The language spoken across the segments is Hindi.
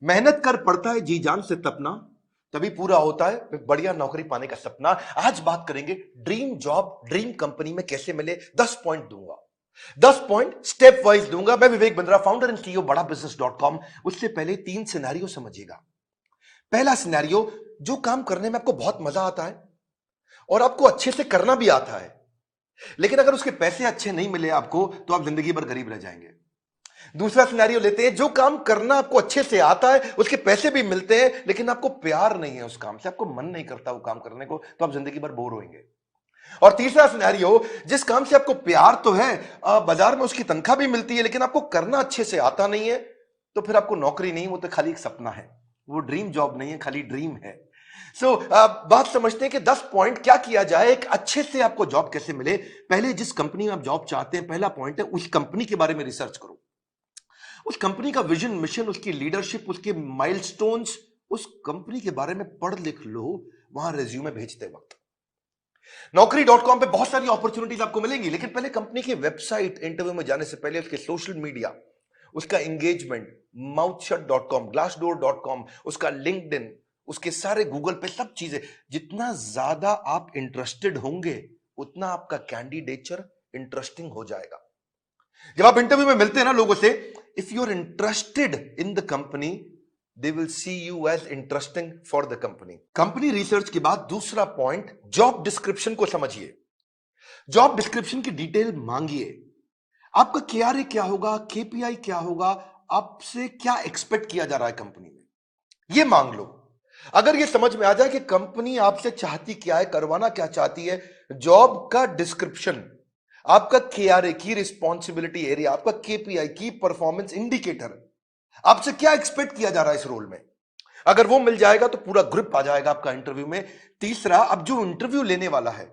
मेहनत कर पड़ता है जी जान से तपना, तभी पूरा होता है बढ़िया नौकरी पाने का सपना। आज बात करेंगे ड्रीम जॉब ड्रीम कंपनी में कैसे मिले। 10 पॉइंट दूंगा, 10 पॉइंट स्टेप वाइज दूंगा। मैं विवेक बंद्रा, फाउंडर एंड सीईओ बड़ा बिजनेस डॉट कॉम। उससे पहले 3 सिनेरियो समझिएगा। पहला सिनेरियो, जो काम करने में आपको बहुत मजा आता है और आपको अच्छे से करना भी आता है, लेकिन अगर उसके पैसे अच्छे नहीं मिले आपको तो आप जिंदगी भर गरीब रह जाएंगे। दूसरा सिनेरियो लेते हैं, जो काम करना आपको अच्छे से आता है, उसके पैसे भी मिलते हैं, लेकिन आपको प्यार नहीं है उस काम से, आपको मन नहीं करता वो काम करने को, तो आप जिंदगी भर बोर होंगे। और तीसरा सिनेरियो, जिस काम से आपको प्यार तो है, बाजार में उसकी तनख्वाह भी मिलती है, लेकिन आपको करना अच्छे से आता नहीं है, तो फिर आपको नौकरी नहीं, वो तो खाली एक सपना है, वो ड्रीम जॉब नहीं है, खाली ड्रीम है। बात समझते हैं कि 10 पॉइंट क्या किया जाए, एक अच्छे से आपको जॉब कैसे मिले। पहले जिस कंपनी में आप जॉब चाहते हैं, पहला पॉइंट है उस कंपनी के बारे में रिसर्च करो। उस कंपनी का विजन, मिशन, उसकी लीडरशिप, उसके माइलस्टोन्स, उस कंपनी के बारे में पढ़ लिख लो वहां रिज्यूमे भेजते वक्त। नौकरी.com पे बहुत सारी अपॉर्चुनिटीज आपको मिलेंगी, लेकिन पहले कंपनी की वेबसाइट, इंटरव्यू में जाने से पहले उसके सोशल मीडिया, उसका एंगेजमेंट, माउथशट.com, ग्लासडोर.com, उसका लिंक्डइन, उसके सारे गूगल पे सब चीजें। जितना ज्यादा आप इंटरेस्टेड होंगे उतना आपका कैंडिडेचर इंटरेस्टिंग हो जाएगा। जब आप इंटरव्यू में मिलते हैं ना लोगों से, if you are interested in the company, they will see you as interesting for the company. Company research के बाद दूसरा पॉइंट, जॉब डिस्क्रिप्शन को समझिए। जॉब डिस्क्रिप्शन की डिटेल मांगिए। आपका केआरए क्या होगा, केपीआई क्या होगा, आपसे क्या एक्सपेक्ट किया जा रहा है कंपनी में, ये मांग लो। अगर ये समझ में आ जाए कि कंपनी आपसे चाहती क्या है, करवाना क्या चाहती है, जॉब का डिस्क्रिप्शन, आपका केआरए की रिस्पॉन्सिबिलिटी एरिया, आपका केपीआई की परफॉर्मेंस इंडिकेटर, आपसे क्या एक्सपेक्ट किया जा रहा है इस रोल में, अगर वो मिल जाएगा तो पूरा ग्रिप आ जाएगा आपका इंटरव्यू में। तीसरा, अब जो इंटरव्यू लेने वाला है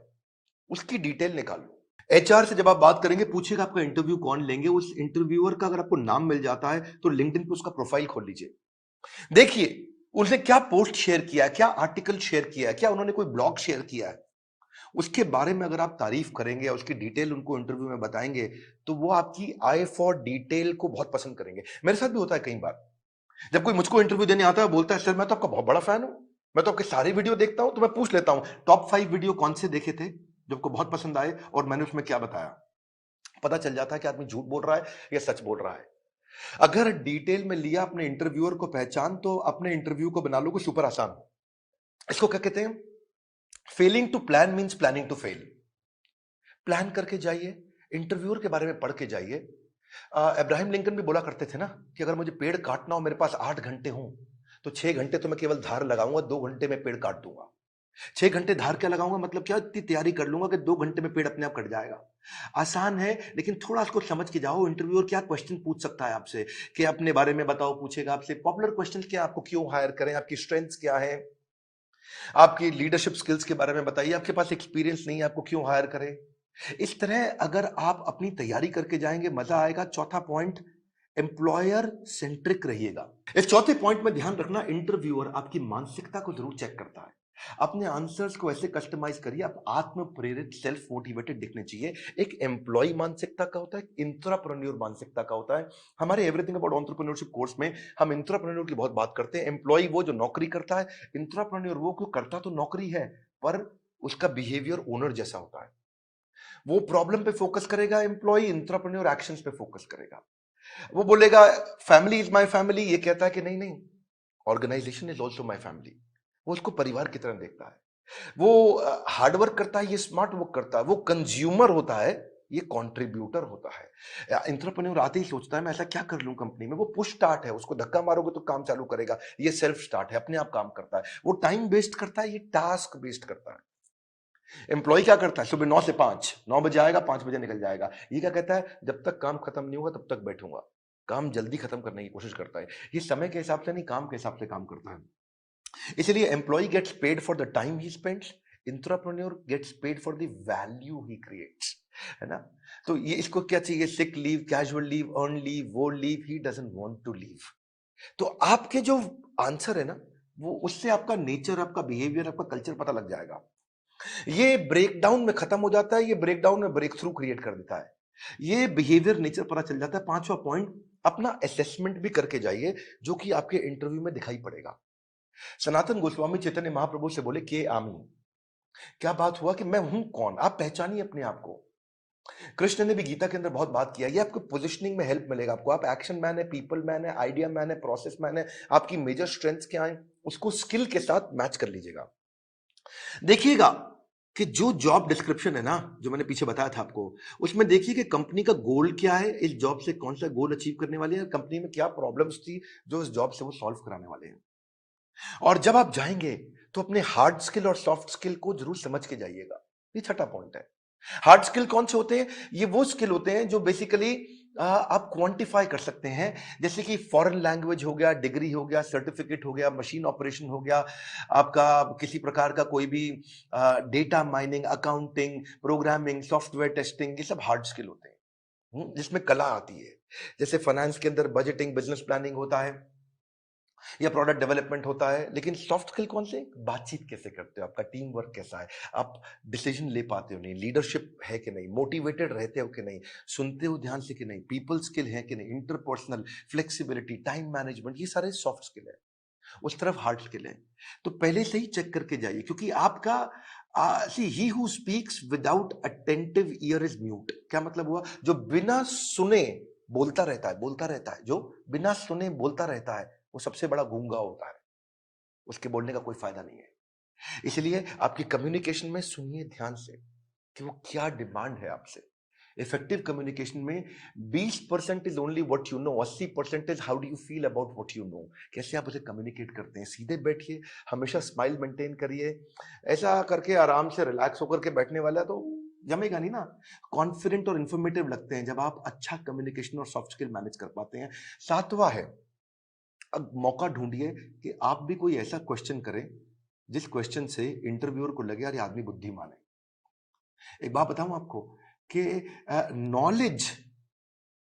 उसकी डिटेल निकालो। एचआर से जब आप बात करेंगे, पूछेगा आपका इंटरव्यू कौन लेंगे, उस इंटरव्यूअर का अगर आपको नाम मिल जाता है तो लिंक्डइन पे उसका प्रोफाइल खोल लीजिए। देखिए उसने क्या पोस्ट शेयर किया है, क्या आर्टिकल शेयर किया है, क्या उन्होंने कोई ब्लॉग शेयर किया है, उसके बारे में अगर आप तारीफ करेंगे, उसकी डिटेल उनको इंटरव्यू में बताएंगे, तो वो आपकी आई फॉर डिटेल को बहुत पसंद करेंगे। मेरे साथ भी होता है कई बार, जब कोई मुझको इंटरव्यू देने आता है, बोलता है सर मैं तो आपका बहुत बड़ा फैन हूं, मैं तो आपके सारे वीडियो देखता हूं, तो मैं पूछ लेता हूं टॉप 5 वीडियो कौन से देखे थे जो आपको बहुत पसंद आए और मैंने उसमें क्या बताया। पता चल जाता है कि आदमी झूठ बोल रहा है या सच बोल रहा है। अगर डिटेल में लिया अपने इंटरव्यूअर को पहचान, तो अपने इंटरव्यू को बना लो कुछ सुपर आसान। इसको क्या कहते हैं, failing to plan means planning to fail. Plan करके जाइए, इंटरव्यूअर के बारे में पढ़ के जाइए। अब्राहम लिंकन भी बोला करते थे ना कि अगर मुझे पेड़ काटना हो, मेरे पास 8 घंटे हो, तो 6 घंटे तो मैं केवल धार लगाऊंगा, 2 घंटे में पेड़ काट दूंगा। 6 घंटे धार क्या लगाऊंगा, मतलब क्या, इतनी तैयारी कर लूंगा कि 2 घंटे में पेड़ अपने आप कट जाएगा। आसान है, लेकिन थोड़ा उसको समझ के जाओ। इंटरव्यूअर क्या क्वेश्चन पूछ सकता है आपसे, कि अपने बारे में बताओ, पूछेगा आपसे पॉपुलर क्वेश्चन क्या, आपको क्यों हायर करें, आपकी स्ट्रेंथ्स क्या है, आपकी लीडरशिप स्किल्स के बारे में बताइए, आपके पास एक्सपीरियंस नहीं है, आपको क्यों हायर करें। इस तरह अगर आप अपनी तैयारी करके जाएंगे, मजा आएगा। चौथा पॉइंट, एम्प्लॉयर सेंट्रिक रहिएगा। इस चौथे पॉइंट में ध्यान रखना, इंटरव्यूअर आपकी मानसिकता को जरूर चेक करता है। अपने आंसर्स को ऐसे कस्टमाइज करिए, आप आत्म प्रेरित, सेल्फ मोटिवेटेड दिखने चाहिए। एक एम्प्लॉय मानसिकता का होता है, एक इंट्राप्रेन्योर मानसिकता का होता है। हमारे एवरीथिंग अबाउट एंटरप्रेन्योरशिप कोर्स में हम इंट्राप्रेन्योर की बहुत बात करते हैं। एम्प्लॉय वो जो नौकरी करता है, इंट्राप्रेन्योर वो क्यों करता तो नौकरी है, पर उसका बिहेवियर ओनर जैसा होता है। वो प्रॉब्लम पे फोकस करेगा, एम्प्लॉय इंट्राप्रेन्योर एक्शंस पे फोकस करेगा। वो बोलेगा फैमिली इज माय फैमिली, ये कहता है कि नहीं नहीं, organization is also my family. वो उसको परिवार की तरह देखता है। वो हार्डवर्क करता है, ये स्मार्ट वर्क करता है। वो कंज्यूमर होता है, ये कंट्रीब्यूटर होता है। एंटरप्रेन्योर आते ही सोचता है मैं ऐसा क्या कर लूं कंपनी में। वो पुश स्टार्ट है, उसको धक्का मारोगे तो काम चालू करेगा। ये सेल्फ स्टार्ट है, अपने आप काम करता है। वो टाइम वेस्ट करता है, ये टास्क वेस्ट करता है। एम्प्लॉय क्या करता है, सुबह 9 से 5, 9 बजे आएगा, 5 बजे निकल जाएगा। ये क्या कहता है, जब तक काम खत्म नहीं होगा तब तक बैठूंगा। काम जल्दी खत्म करने की कोशिश करता है। ये समय के हिसाब से नहीं, काम के हिसाब से काम करता है। इसलिए employee gets paid for the time he spends, intrapreneur gets paid for the value he creates, है ना। तो ये इसको क्या चाहिए, sick leave, casual leave, earn leave, वो leave he doesn't want to leave. तो आपके जो आंसर है ना, वो उससे आपका नेचर, आपका बिहेवियर, आपका कल्चर पता लग जाएगा। ये ब्रेकडाउन में खत्म हो जाता है, ये ब्रेकडाउन में ब्रेक थ्रू क्रिएट कर देता है। ये बिहेवियर नेचर पता चल जाता है। पांचवा पॉइंट, अपना असेसमेंट भी करके जाइए, जो कि आपके इंटरव्यू में दिखाई पड़ेगा। सनातन गोस्वामी चैतन्य महाप्रभु से बोले के आमी, क्या बात हुआ कि मैं हूं कौन, आप पहचानिए अपने आप को। कृष्ण ने भी गीता के अंदर बहुत बात किया, ये आपको पोजिशनिंग में हेल्प मिलेगा आपको। आप एक्शन मैन है, पीपल मैन है, आइडिया मैन है, प्रोसेस मैन है, आपकी मेजर स्ट्रेंथ्स क्या है, उसको स्किल के साथ मैच कर लीजिएगा। देखिएगा कि जो जॉब डिस्क्रिप्शन है ना, जो मैंने पीछे बताया था आपको, उसमें देखिए कि कंपनी का गोल क्या है, इस जॉब से कौन सा गोल अचीव करने वाले हैं, कंपनी में क्या प्रॉब्लम्स थी जो इस जॉब से वो सॉल्व कराने वाले हैं। और जब आप जाएंगे तो अपने हार्ड स्किल और सॉफ्ट स्किल को जरूर समझ के जाइएगा। ये छठा पॉइंट है। हार्ड स्किल कौन से होते हैं? ये वो स्किल होते हैं जो बेसिकली आप क्वांटिफाई कर सकते हैं, जैसे कि फॉरेन लैंग्वेज हो गया, डिग्री हो गया, सर्टिफिकेट हो गया, मशीन ऑपरेशन हो गया, आपका किसी प्रकार का कोई भी data mining, accounting, programming, software testing, ये सब हार्ड स्किल होते हैं। जिसमें कला आती है। जैसे फाइनेंस के अंदर बजटिंग, बिजनेस प्लानिंग होता है या प्रोडक्ट डेवलपमेंट होता है। लेकिन सॉफ्ट स्किल कौन से? बातचीत कैसे करते हो, आपका टीम वर्क कैसा है, आप डिसीजन ले पाते हो नहीं, लीडरशिप है कि नहीं, मोटिवेटेड रहते हो कि नहीं, सुनते हो ध्यान से कि नहीं, पीपल स्किल है कि नहीं, इंटरपर्सनल फ्लेक्सिबिलिटी, टाइम मैनेजमेंट, ये सारे सॉफ्ट स्किल है। उस तरफ हार्ड स्किल है। तो पहले से ही चेक करके जाइए, क्योंकि आपका see he who speaks without attentive ear is mute. क्या मतलब हुआ? जो बिना सुने बोलता रहता है, बोलता रहता है, जो बिना सुने बोलता रहता है, वो सबसे बड़ा गूंगा होता है। उसके बोलने का कोई फायदा नहीं है। इसलिए आपकी कम्युनिकेशन में सुनिए ध्यान से कि वो क्या डिमांड है आपसे। इफेक्टिव कम्युनिकेशन में 20% is only what you know, 80% is how do you feel about what you know. कैसे आप उसे कम्युनिकेट करते हैं। सीधे बैठिए, हमेशा स्माइल मेंटेन करिए। ऐसा करके आराम से रिलैक्स होकर के बैठने वाला तो जमेगा नहीं ना। कॉन्फिडेंट और इंफॉर्मेटिव लगते हैं जब आप अच्छा कम्युनिकेशन और सॉफ्ट स्किल मैनेज कर पाते हैं। सातवां है, अब मौका ढूंढिए कि आप भी कोई ऐसा क्वेश्चन करें जिस क्वेश्चन से इंटरव्यूअर को लगे यार ये आदमी बुद्धिमान है। एक बात बताऊं आपको कि knowledge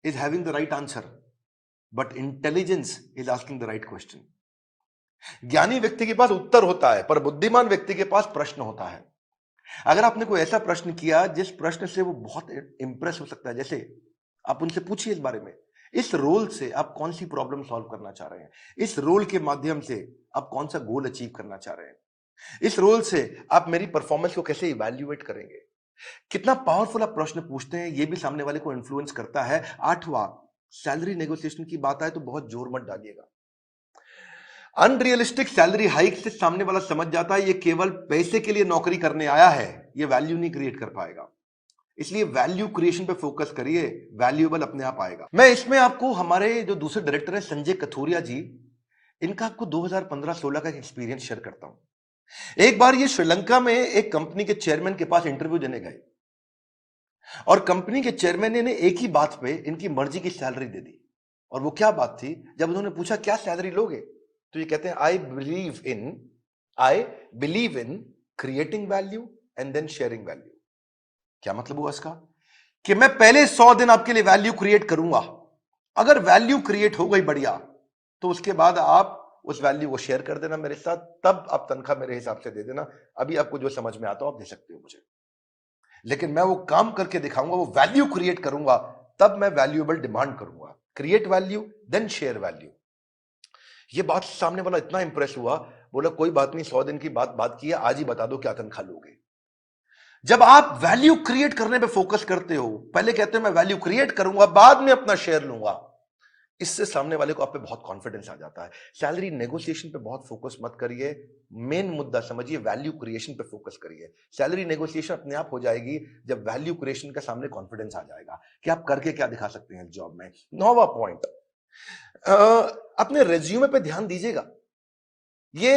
is having the right answer, but intelligence is asking the right question. ज्ञानी व्यक्ति के पास उत्तर होता है, पर बुद्धिमान व्यक्ति के पास प्रश्न होता है। अगर आपने कोई ऐसा प्रश्न किया जिस प्रश्न से वो बहुत इंप्रेस हो सकता है, जैसे आप उनसे पूछिए इस बारे में, इस रोल से आप कौन सी प्रॉब्लम सॉल्व करना चाह रहे हैं, इस रोल के माध्यम से आप कौन सा गोल अचीव करना चाह रहे हैं, इस रोल से आप मेरी परफॉर्मेंस को कैसे इवैल्यूएट करेंगे। कितना पावरफुल आप प्रश्न पूछते हैं, यह भी सामने वाले को इन्फ्लुएंस करता है। आठवां, सैलरी नेगोशिएशन की बात आए तो बहुत जोर मत डालिएगा। अनरियलिस्टिक सैलरी हाइक से सामने वाला समझ जाता है ये केवल पैसे के लिए नौकरी करने आया है, ये वैल्यू नहीं क्रिएट कर पाएगा। इसलिए वैल्यू क्रिएशन पे फोकस करिए, वैल्यूएबल अपने आप आएगा। मैं इसमें आपको हमारे जो दूसरे डायरेक्टर है संजय कथोरिया जी, इनका आपको 2015-16 का एक्सपीरियंस शेयर करता हूं। एक बार ये श्रीलंका में एक कंपनी के चेयरमैन के पास इंटरव्यू देने गए और कंपनी के चेयरमैन ने एक ही बात पे इनकी मर्जी की सैलरी दे दी। और वो क्या बात थी? जब उन्होंने पूछा क्या सैलरी लोगे, तो ये कहते हैं I believe in creating value and then sharing value. क्या मतलब हुआ इसका? कि मैं पहले 100 दिन आपके लिए वैल्यू क्रिएट करूंगा, अगर वैल्यू क्रिएट हो गई बढ़िया, तो उसके बाद आप उस वैल्यू को शेयर कर देना मेरे साथ, तब आप तनख्वाह मेरे हिसाब से दे देना। अभी आपको जो समझ में आता हो आप दे सकते हो मुझे, लेकिन मैं वो काम करके दिखाऊंगा, वो वैल्यू क्रिएट करूंगा, तब मैं वैल्यूएबल डिमांड करूंगा। Create value then share value. ये बात सामने वाला इतना इंप्रेस हुआ, बोला कोई बात नहीं, 100 दिन की बात की है, आज ही बता दो क्या तनख्वाह लोगे। जब आप वैल्यू क्रिएट करने पे फोकस करते हो, पहले कहते हो मैं वैल्यू क्रिएट करूंगा बाद में अपना शेयर लूंगा, इससे सामने वाले को आप पे बहुत कॉन्फिडेंस आ जाता है। सैलरी नेगोशिएशन पे बहुत फोकस मत करिए, मेन मुद्दा समझिए, वैल्यू क्रिएशन पे फोकस करिए। सैलरी नेगोशिएशन अपने आप हो जाएगी जब वैल्यू क्रिएशन का सामने कॉन्फिडेंस आ जाएगा कि आप करके क्या दिखा सकते हैं जॉब में। 9वां पॉइंट, अपने रेज्यूमे पे ध्यान दीजिएगा। ये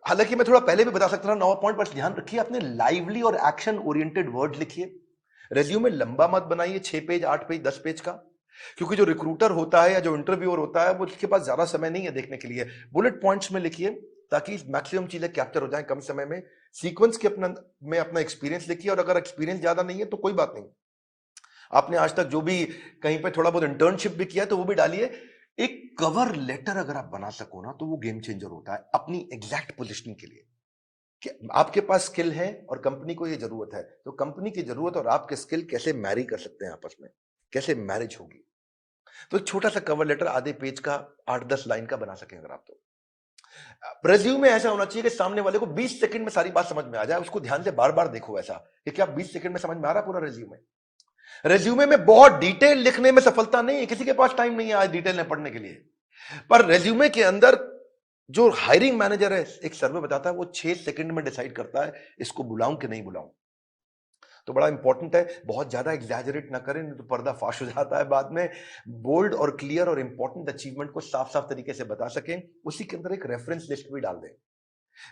हालांकि मैं थोड़ा पहले भी बता सकता था 9वां पॉइंट, पर ध्यान रखिए अपने लाइवली और एक्शन ओरिएंटेड वर्ड लिखिए। रेज्यूमे लंबा मत बनाइए, 6 पेज, 8 पेज, 10 पेज का, क्योंकि जो रिक्रूटर होता है या जो इंटरव्यूअर होता है वो उसके पास ज्यादा समय नहीं है देखने के लिए। बुलेट पॉइंट्स में लिखिए ताकि मैक्सिमम चीजें कैप्चर हो जाएं कम समय में। सीक्वेंस के अपना एक्सपीरियंस लिखिए, और अगर एक्सपीरियंस ज्यादा नहीं है तो कोई बात नहीं, आपने आज तक जो भी कहीं पे थोड़ा बहुत इंटर्नशिप भी किया तो वो भी डालिए। एक कवर लेटर अगर आप बना सको ना तो वो गेम चेंजर होता है अपनी एग्जैक्ट पोजीशनिंग के लिए, कि आपके पास स्किल है और कंपनी को ये जरूरत है, तो कंपनी की जरूरत और आपके स्किल कैसे मैरी कर सकते हैं आपस में, कैसे मैरिज होगी। तो एक छोटा सा कवर लेटर आधे पेज का 8-10 लाइन का बना सकें अगर आप तो। रेज्यूमे ऐसा होना चाहिए कि सामने वाले को 20 सेकंड में सारी बात समझ में आ जाए, उसको ध्यान से बार बार देखो ऐसा कि क्या 20 सेकंड में समझ में आ रहा है पूरा रेज्यूमे। रेज्यूमे में बहुत डिटेल लिखने में सफलता नहीं है, किसी के पास टाइम नहीं है आज डिटेल में पढ़ने के लिए। पर रेज्यूमे के अंदर जो हायरिंग मैनेजर है, एक सर्वे बताता है वो 6 सेकंड में डिसाइड करता है इसको बुलाऊं कि नहीं बुलाऊं। तो बड़ा इंपॉर्टेंट है, बहुत ज्यादा एग्जैजरेट ना करें नहीं तो पर्दा फाश हो जाता है बाद में। बोल्ड और क्लियर और इंपॉर्टेंट अचीवमेंट को साफ साफ तरीके से बता सकें। उसी के अंदर एक रेफरेंस लिस्ट भी डाल दें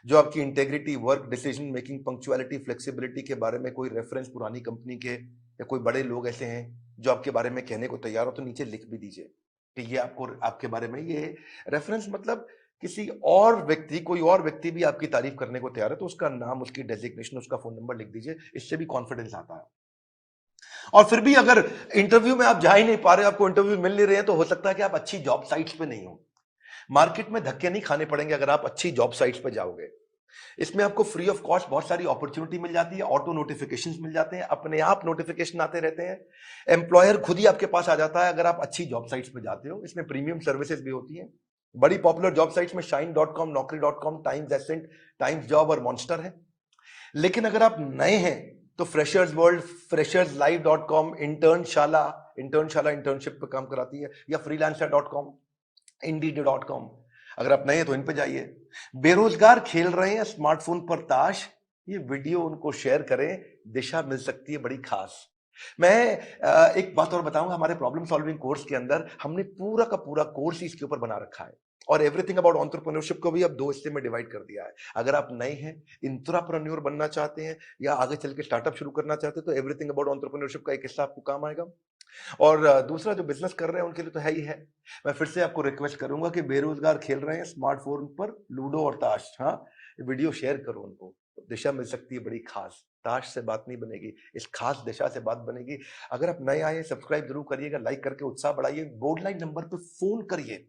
जो आपकी integrity, work, decision making, punctuality, flexibility के बारे में कोई रेफरेंस पुरानी कंपनी के या कोई बड़े लोग ऐसे हैं जो आपके बारे में कहने को तैयार हो तो नीचे लिख भी दीजिए कि ये आपको आपके बारे में ये रेफरेंस, मतलब किसी और व्यक्ति, कोई और व्यक्ति भी आपकी तारीफ करने को तैयार है तो उसका नाम, उसकी डेजिग्नेशन, उसका फोन नंबर लिख दीजिए। इससे भी कॉन्फिडेंस आता है। और फिर भी अगर इंटरव्यू में आप जा ही नहीं पा रहे, आपको इंटरव्यू मिल नहीं रहे हैं, तो हो सकता है कि आप अच्छी जॉब साइट्स पे नहीं हो। मार्केट में धक्के नहीं खाने पड़ेंगे अगर आप अच्छी जॉब साइट्स पे जाओगे। इसमें आपको फ्री ऑफ कॉस्ट बहुत सारी अपॉर्चुनिटी मिल जाती है, ऑटो नोटिफिकेशंस मिल जाते हैं, अपने आप नोटिफिकेशन आते रहते हैं, एम्प्लॉयर खुद ही आपके पास आ जाता है अगर आप अच्छी जॉब साइट्स पे जाते हो। इसमें प्रीमियम सर्विसेज भी होती हैं। बड़ी पॉपुलर जॉब साइट्स में shine.com, naukri.com, Times Ascent, Times job और मॉन्स्टर है। लेकिन अगर आप नए हैं तो freshers world, fresherslive.com, Internshala, internship पे काम कराती है, या freelancer.com, indeed.com। अगर आप नए हैं तो इन पे जाइए। बेरोजगार खेल रहे हैं स्मार्टफोन पर ताश, ये वीडियो उनको शेयर करें, दिशा मिल सकती है बड़ी खास। मैं एक बात और बताऊंगा, हमारे प्रॉब्लम सॉल्विंग कोर्स के अंदर हमने पूरा का पूरा कोर्स इसके ऊपर बना रखा है और एवरीथिंग अबाउट एंटरप्रेन्योरशिप को भी अब 2 हिस्से में डिवाइड कर दिया है। अगर आप नए हैं, इंट्राप्रेन्योर बनना चाहते हैं या आगे चल के स्टार्टअप शुरू करना चाहते हैं तो एवरीथिंग अबाउट एंटरप्रेन्योरशिप का एक हिस्सा आपको काम आएगा। और दूसरा जो बिजनेस कर रहे हैं उनके लिए तो है ही है। मैं फिर से आपको रिक्वेस्ट करूंगा कि बेरोजगार खेल रहे हैं स्मार्टफोन पर लूडो और ताश, हाँ, वीडियो शेयर करो उनको, दिशा मिल सकती है बड़ी खास। ताश से बात नहीं बनेगी, इस खास दिशा से बात बनेगी। अगर आप नए आए हैं सब्सक्राइब जरूर करिएगा, लाइक करके उत्साह बढ़ाइए, बोर्ड लाइन नंबर पे फोन करिए,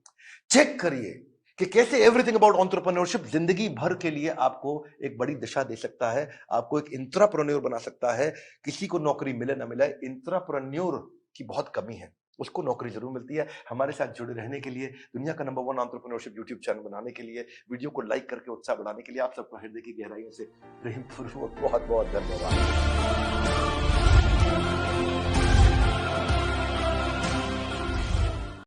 चेक करिए कि कैसे एवरीथिंग अबाउट एंटरप्रेन्योरशिप जिंदगी भर के लिए आपको एक बड़ी दिशा दे सकता है, आपको एक इंट्राप्रेन्योर बना सकता है। किसी को नौकरी मिले ना मिले, इंट्राप्रेन्योर की बहुत कमी है, उसको नौकरी जरूर मिलती है। हमारे साथ जुड़े रहने के लिए, दुनिया का नंबर 1 एंटरप्रेन्योरशिप यूट्यूब चैनल बनाने के लिए, वीडियो को लाइक करके उत्साह बढ़ाने के लिए आप सबका हृदय की गहराइयों से प्रेम पूर्वक बहुत बहुत धन्यवाद।